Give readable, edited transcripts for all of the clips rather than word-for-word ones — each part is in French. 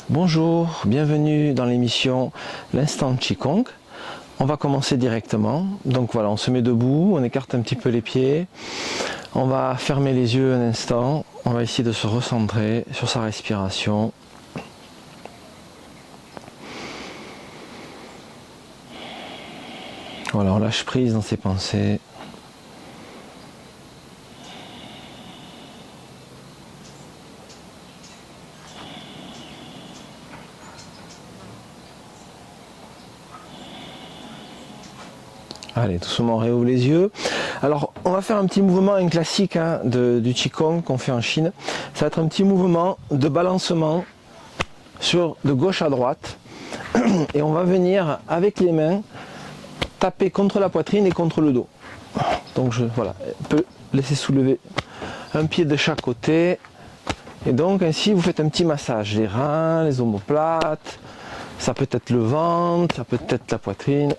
Bonjour, bienvenue dans l'émission L'Instant Qigong. On va commencer directement. Donc voilà, on se met debout, on écarte un petit peu les pieds. On va fermer les yeux un instant. On va essayer de se recentrer sur sa respiration. Voilà, on lâche prise dans ses pensées. Allez, doucement, on réouvre les yeux. Alors, on va faire un petit mouvement, un classique du Qigong qu'on fait en Chine. Ça va être un petit mouvement de balancement de gauche à droite. Et on va venir, avec les mains, taper contre la poitrine et contre le dos. Donc, voilà, on peut laisser soulever un pied de chaque côté. Et donc, ainsi, vous faites un petit massage. Les reins, les omoplates, ça peut être le ventre, ça peut être la poitrine.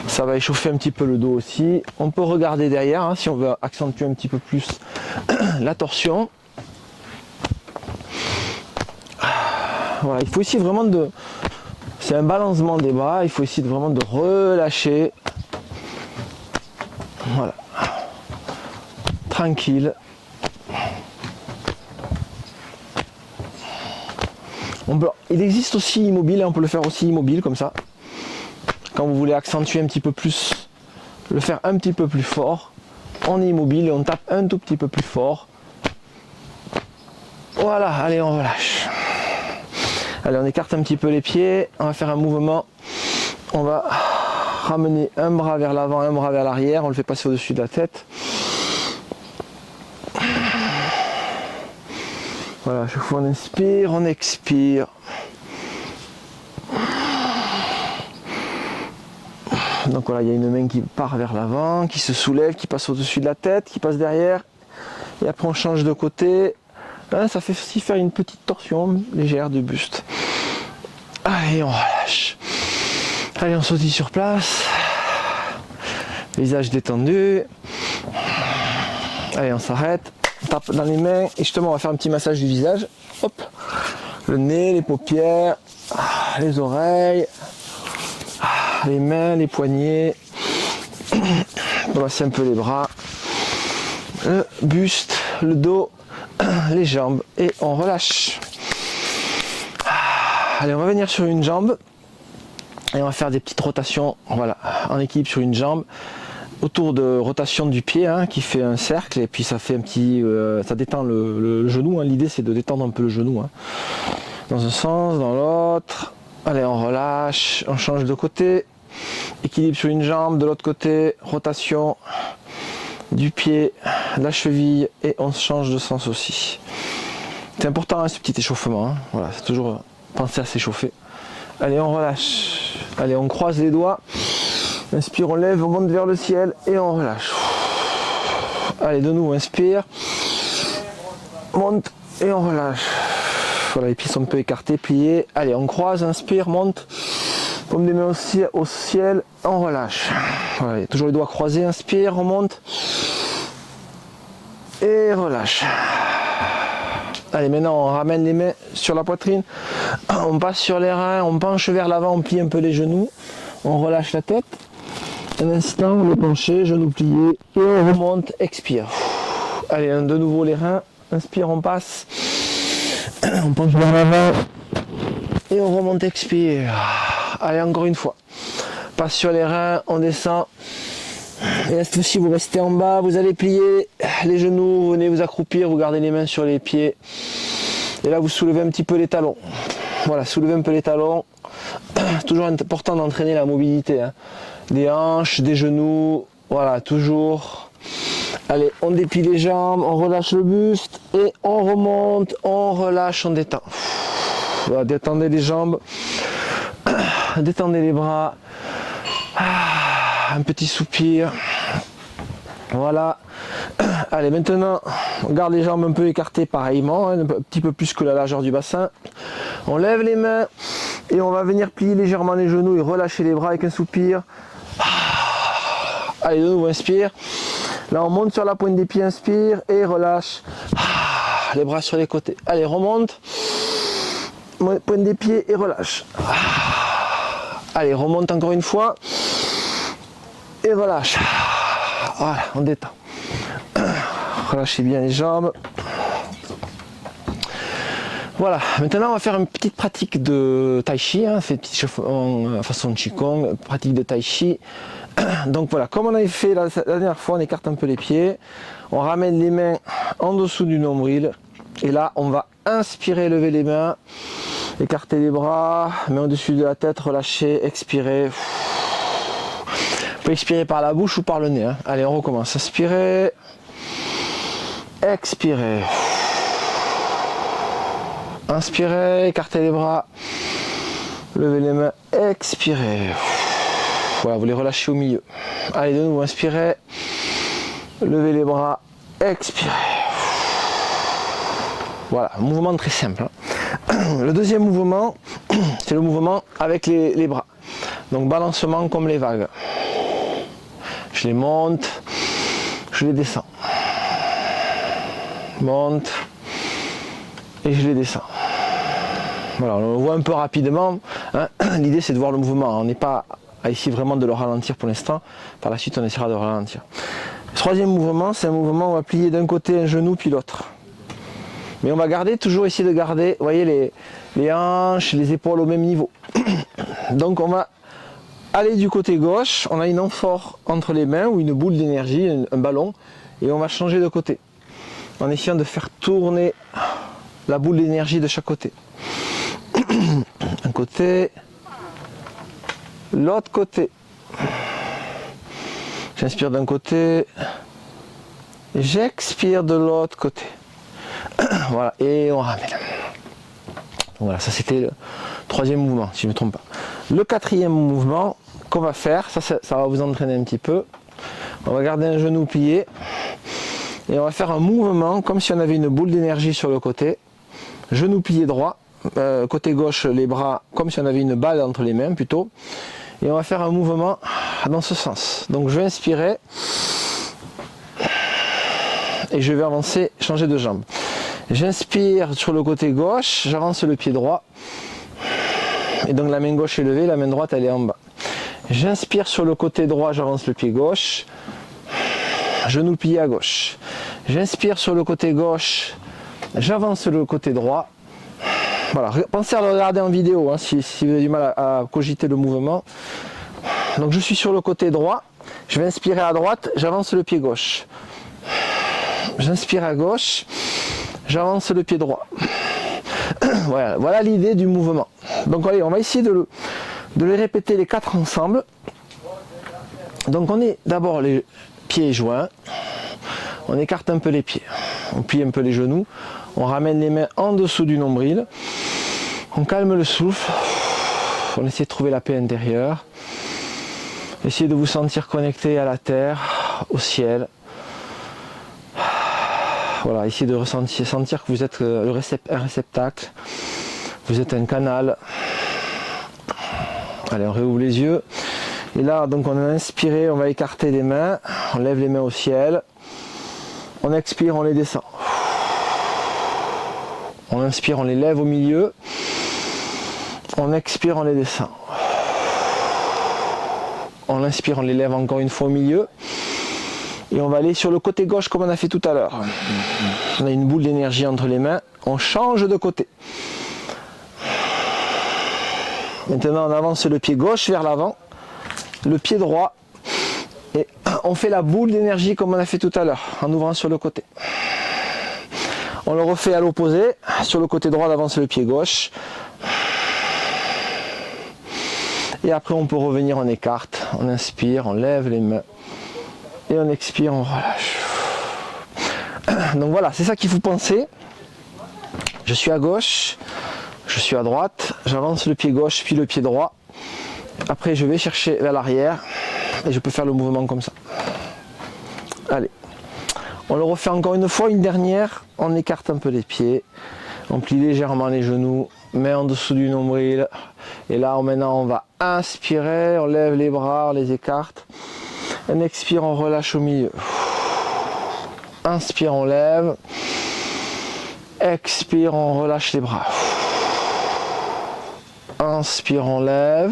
Ça va échauffer un petit peu le dos aussi. On peut regarder derrière si on veut accentuer un petit peu plus la torsion. Voilà, il faut essayer vraiment de... C'est un balancement des bras, il faut essayer vraiment de relâcher. Voilà. Tranquille. Il existe aussi immobile, on peut le faire aussi immobile comme ça. Quand vous voulez accentuer un petit peu plus, le faire un petit peu plus fort, on est immobile et on tape un tout petit peu plus fort. Voilà, allez, on relâche. Allez, on écarte un petit peu les pieds, on va faire un mouvement. On va ramener un bras vers l'avant, un bras vers l'arrière, on le fait passer au-dessus de la tête. Voilà, chaque fois on inspire, on expire. Donc voilà, il y a une main qui part vers l'avant, qui se soulève, qui passe au-dessus de la tête, qui passe derrière. Et après on change de côté. Là, ça fait aussi faire une petite torsion légère du buste. Allez, on relâche. Allez, on sautille sur place. Visage détendu. Allez, on s'arrête. On tape dans les mains. Et justement, on va faire un petit massage du visage. Hop. Le nez, les paupières, les oreilles. Les mains, les poignets, on masser un peu les bras, le buste, le dos, les jambes et on relâche. Allez, on va venir sur une jambe et on va faire des petites rotations, voilà, en équilibre sur une jambe, autour de rotation du pied qui fait un cercle et puis ça fait un petit, ça détend le genou. L'idée c'est de détendre un peu le genou, dans un sens, dans l'autre. Allez, on relâche, on change de côté, équilibre sur une jambe, de l'autre côté, rotation du pied, de la cheville et on change de sens aussi. C'est important ce petit échauffement, voilà, c'est toujours penser à s'échauffer. Allez, on relâche, allez, on croise les doigts, inspire, on lève, on monte vers le ciel et on relâche. Allez, de nouveau, inspire, monte et on relâche. Voilà, les pieds sont un peu écartés, pliés. Allez, on croise, inspire, monte. Paume des mains au ciel, on relâche. Voilà, toujours les doigts croisés, inspire, on monte. Et relâche. Allez, maintenant on ramène les mains sur la poitrine. On passe sur les reins, on penche vers l'avant, on plie un peu les genoux. On relâche la tête. Un instant, on est penché, genoux pliés. Et on remonte, expire. Allez, de nouveau les reins. Inspire, on passe. On penche vers l'avant et on remonte, expire. Allez, encore une fois. Passe sur les reins, on descend. Et cette fois-ci, vous restez en bas, vous allez plier les genoux, vous venez vous accroupir, vous gardez les mains sur les pieds. Et là, vous soulevez un petit peu les talons. Voilà, soulevez un peu les talons. C'est toujours important d'entraîner la mobilité. Des hanches, des genoux. Voilà, toujours. Allez, on déplie les jambes, on relâche le buste et on remonte, on relâche, on détend. Voilà, détendez les jambes, détendez les bras. Un petit soupir. Voilà. Allez, maintenant, on garde les jambes un peu écartées pareillement, un petit peu plus que la largeur du bassin. On lève les mains et on va venir plier légèrement les genoux et relâcher les bras avec un soupir. Allez, de nouveau, inspire. Là, on monte sur la pointe des pieds, inspire et relâche. Les bras sur les côtés. Allez, remonte. pointe des pieds et relâche. Allez, remonte encore une fois. Et relâche. Voilà, on détend. Relâchez bien les jambes. Voilà, maintenant on va faire une petite pratique de tai chi, hein, fait petit chauffement façon Qigong, pratique de tai chi. Donc voilà, comme on avait fait la dernière fois, on écarte un peu les pieds, on ramène les mains en dessous du nombril, et là on va inspirer, lever les mains, écarter les bras, main au-dessus de la tête, relâcher, expirer. Vous pouvez expirer par la bouche ou par le nez, hein. Allez, on recommence, inspirez, expirez. Inspirez, écartez les bras, levez les mains, expirez. Voilà, vous les relâchez au milieu. Allez, de nouveau, inspirez, levez les bras, expirez. Voilà, mouvement très simple, hein. Le deuxième mouvement, c'est le mouvement avec les bras. Donc balancement comme les vagues. Je les monte, je les descends. Monte et je les descends. Voilà, on le voit un peu rapidement, hein. L'idée c'est de voir le mouvement, on n'est pas à essayer vraiment de le ralentir pour l'instant, par la suite on essaiera de le ralentir. Le troisième mouvement, c'est un mouvement où on va plier d'un côté un genou puis l'autre. Mais on va garder, toujours essayer de garder, vous voyez, les hanches, les épaules au même niveau. Donc on va aller du côté gauche, on a une amphore entre les mains ou une boule d'énergie, un ballon, et on va changer de côté, en essayant de faire tourner la boule d'énergie de chaque côté. Un côté, l'autre côté. J'inspire d'un côté, j'expire de l'autre côté. Voilà, et on ramène. Voilà, ça c'était le troisième mouvement, si je ne me trompe pas. Le quatrième mouvement qu'on va faire, ça va vous entraîner un petit peu. On va garder un genou plié et on va faire un mouvement comme si on avait une boule d'énergie sur le côté. Genou plié droit, côté gauche les bras comme si on avait une balle entre les mains plutôt. Et on va faire un mouvement dans ce sens. Donc je vais inspirer et je vais avancer, changer de jambe. J'inspire sur le côté gauche, j'avance le pied droit. Et donc la main gauche est levée, la main droite elle est en bas. J'inspire sur le côté droit, j'avance le pied gauche. Genou plié à gauche. J'inspire sur le côté gauche, j'avance le côté droit. Voilà, pensez à le regarder en vidéo, hein, si vous avez du mal à cogiter le mouvement. Donc je suis sur le côté droit, je vais inspirer à droite, j'avance le pied gauche. J'inspire à gauche, j'avance le pied droit. Voilà l'idée du mouvement. Donc allez, on va essayer de les répéter les quatre ensemble. Donc on est d'abord les pieds joints, on écarte un peu les pieds, on plie un peu les genoux, on ramène les mains en dessous du nombril, on calme le souffle, on essaie de trouver la paix intérieure, essayez de vous sentir connecté à la terre, au ciel. Voilà, essayez de sentir que vous êtes un réceptacle, vous êtes un canal. Allez, on réouvre les yeux. Et là, donc on a inspiré, on va écarter les mains, on lève les mains au ciel. On expire, on les descend. On inspire, on les lève au milieu. On expire, on les descend. On inspire, on les lève encore une fois au milieu. Et on va aller sur le côté gauche comme on a fait tout à l'heure. On a une boule d'énergie entre les mains. On change de côté. Maintenant, on avance le pied gauche vers l'avant. Le pied droit. Et on fait la boule d'énergie comme on a fait tout à l'heure, en ouvrant sur le côté. On le refait à l'opposé. Sur le côté droit, on avance le pied gauche. Et après, on peut revenir, on écarte. On inspire, on lève les mains. Et on expire, on relâche. Donc voilà, c'est ça qu'il faut penser. Je suis à gauche, je suis à droite, j'avance le pied gauche puis le pied droit. Après je vais chercher vers l'arrière et je peux faire le mouvement comme ça. Allez, on le refait encore une fois, une dernière. On écarte un peu les pieds, on plie légèrement les genoux, main en dessous du nombril. Et là maintenant on va inspirer, on lève les bras, on les écarte. On expire, on relâche au milieu. Inspire, on lève. Expire, on relâche les bras. inspire, on lève.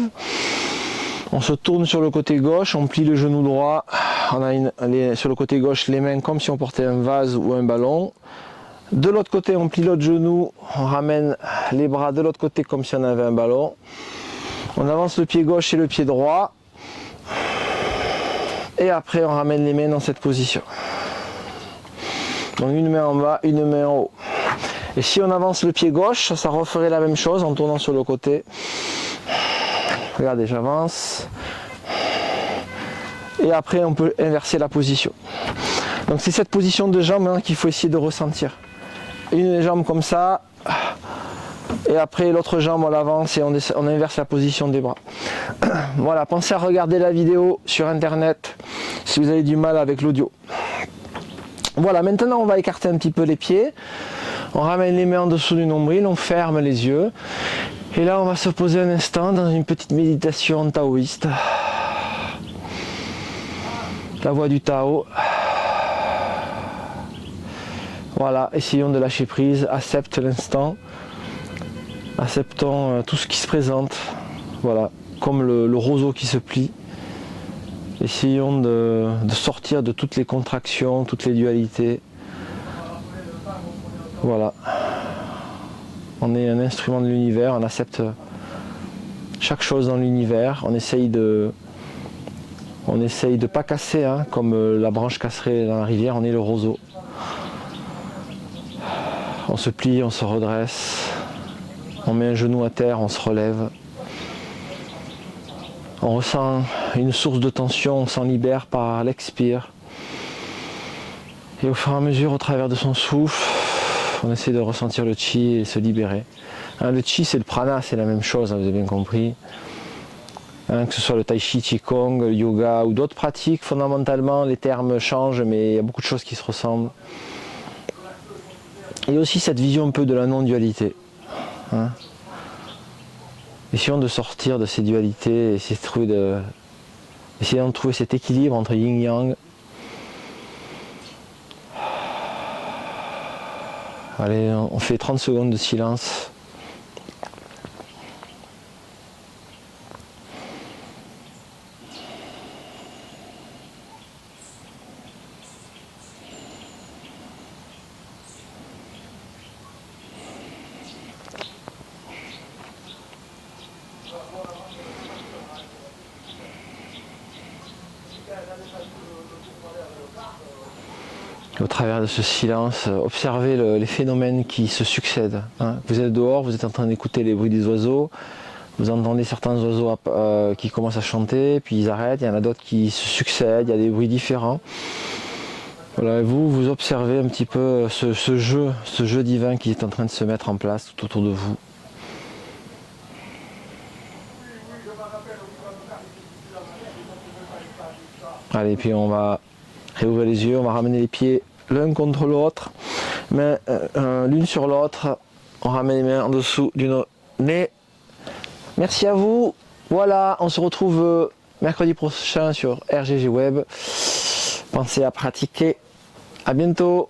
On se tourne sur le côté gauche, on plie le genou droit. On a sur le côté gauche les mains comme si on portait un vase ou un ballon. De l'autre côté, on plie l'autre genou, on ramène les bras de l'autre côté comme si on avait un ballon. On avance le pied gauche et le pied droit. Et après, on ramène les mains dans cette position. Donc une main en bas, une main en haut. Et si on avance le pied gauche, ça referait la même chose en tournant sur le côté. Regardez, j'avance. Et après, on peut inverser la position. Donc c'est cette position de jambe hein, qu'il faut essayer de ressentir. Une jambe comme ça. Et après, l'autre jambe, on l'avance et on inverse la position des bras. Voilà, pensez à regarder la vidéo sur Internet si vous avez du mal avec l'audio. Voilà, maintenant on va écarter un petit peu les pieds. On ramène les mains en dessous du nombril, on ferme les yeux. Et là, on va se poser un instant dans une petite méditation taoïste. La voix du Tao. Voilà, essayons de lâcher prise, accepte l'instant. Acceptons tout ce qui se présente. Voilà, comme le roseau qui se plie. Essayons de sortir de toutes les contractions, toutes les dualités. Voilà. On est un instrument de l'univers, on accepte chaque chose dans l'univers. On essaye de pas casser, hein, comme la branche casserait dans la rivière, on est le roseau. On se plie, on se redresse. On met un genou à terre, on se relève. On ressent une source de tension, on s'en libère par l'expire. Et au fur et à mesure, au travers de son souffle, on essaie de ressentir le chi et se libérer. Hein, le chi, c'est le prana, c'est la même chose, hein, vous avez bien compris. Hein, que ce soit le tai chi, qigong, le yoga ou d'autres pratiques, fondamentalement, les termes changent, mais il y a beaucoup de choses qui se ressemblent. Et aussi cette vision un peu de la non-dualité. Hein. Essayons de sortir de ces dualités, essayons de trouver cet équilibre entre yin et yang. Allez, on fait 30 secondes de silence. Au travers de ce silence, observez les phénomènes qui se succèdent. Hein. Vous êtes dehors, vous êtes en train d'écouter les bruits des oiseaux, vous entendez certains oiseaux qui commencent à chanter, puis ils arrêtent, il y en a d'autres qui se succèdent, il y a des bruits différents. Voilà, vous observez un petit peu ce jeu divin qui est en train de se mettre en place tout autour de vous. Allez, puis on va réouvrir les yeux, on va ramener les pieds l'un contre l'autre, l'une sur l'autre, on ramène les mains en dessous du nez. Merci à vous, voilà, on se retrouve mercredi prochain sur RGG Web. Pensez à pratiquer, à bientôt.